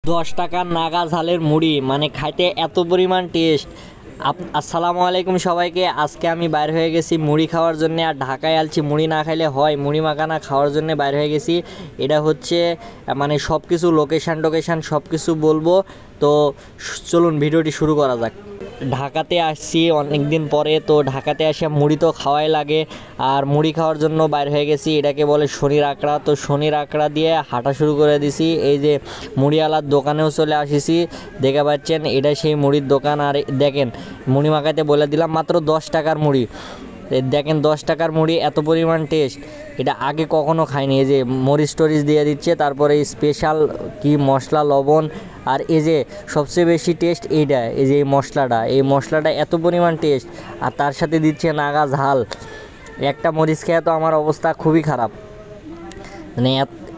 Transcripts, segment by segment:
10 টাকার নাগা ঝালের মুড়ি মানে খাইতে এত পরিমাণ টেস্ট। আসসালামু আলাইকুম সবাইকে। আজকে আমি বাইর হয়ে গেছি মুড়ি খাওয়ার জন্য, আর ঢাকায় আলছি মুড়ি না খাইলে হয়, মুড়ি মাখানা খাওয়ার জন্য বাইর হয়ে গেছি। এটা হচ্ছে মানে সব কিছু লোকেশান সব কিছু বলবো, তো চলুন ভিডিওটি শুরু করা যাক। ঢাকাতে আসছি অনেক দিন পরে, তো ঢাকাতে এসে মুড়ি তো খাওয়াই লাগে, আর মুড়ি খাওয়ার জন্য বাইর হয়ে গেছি। এটাকে বলে শনির আঁকড়া। তো শনির আঁকড়া দিয়ে হাঁটা শুরু করে দিছি। এই যে মুড়িওয়ালার দোকানেও চলে আসিছি, দেখে পাচ্ছেন এটা সেই মুড়ির দোকান। আর দেখেন মুড়ি মাখাইতে বলে দিলাম মাত্র 10 টাকার মুড়ি। দেখেন 10 টাকার মুড়ি এত পরিমাণ টেস্ট, এটা আগে কখনো খাইনি। এই যে মরিচ টরিচ দিয়ে দিচ্ছে, তারপরে স্পেশাল কি মশলা লবণ, আর এই যে সবচেয়ে বেশি টেস্ট এইটা, এই যে এই মশলাটা এত পরিমাণ টেস্ট, আর তার সাথে দিচ্ছে নাগা ঝাল। একটা মরিচ খেয়ে তো আমার অবস্থা খুবই খারাপ, মানে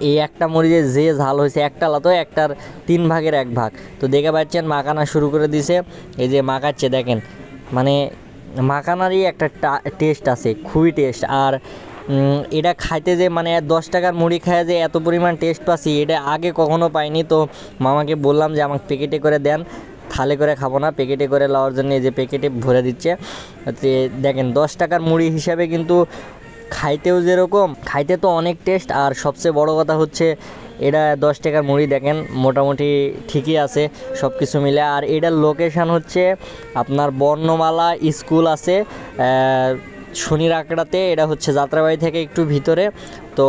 এই একটা মরিচে যে ঝাল হয়েছে, একটা লাতো একটার 3 ভাগের 1 ভাগ। তো দেখে পাচ্ছেন মাখানা শুরু করে দিছে, এই যে মাখাচ্ছে দেখেন, মানে মাখানারই একটা টেস্ট আছে, খুবই টেস্ট। আর এটা খাইতে যে মানে 10 টাকার মুড়ি খায় যে এত পরিমাণ টেস্ট পাচ্ছি, এটা আগে কখনো পাইনি। তো মামাকে বললাম যে আমাকে প্যাকেটে করে দেন, থালে করে খাবো না, প্যাকেটে করে নেওয়ার জন্য এই যে প্যাকেটে ভরে দিচ্ছে। দেখেন 10 টাকার মুড়ি হিসাবে কিন্তু খাইতেও যেরকম, খাইতে তো অনেক টেস্ট। আর সবচেয়ে বড় কথা হচ্ছে এটা 10 টাকার মুড়ি দেখেন মোটামুটি ঠিকই আছে সব কিছু মিলে। আর এটার লোকেশান হচ্ছে আপনার বর্ণমালা স্কুল আছে শনির আঁকড়াতে, এটা হচ্ছে যাত্রাবাড়ি থেকে একটু ভিতরে। তো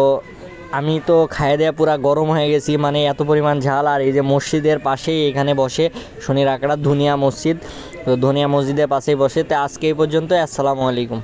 আমি তো খাইয়ে দেওয়া পুরা গরম হয়ে গেছি, মানে এত পরিমাণ ঝাল। আর এই যে মসজিদের পাশেই এখানে বসে শনির আঁকড়া, ধুনিয়া মসজিদ, তো ধুনিয়া মসজিদের পাশেই বসে। তো আজকে এই পর্যন্ত, আসসালামু আলাইকুম।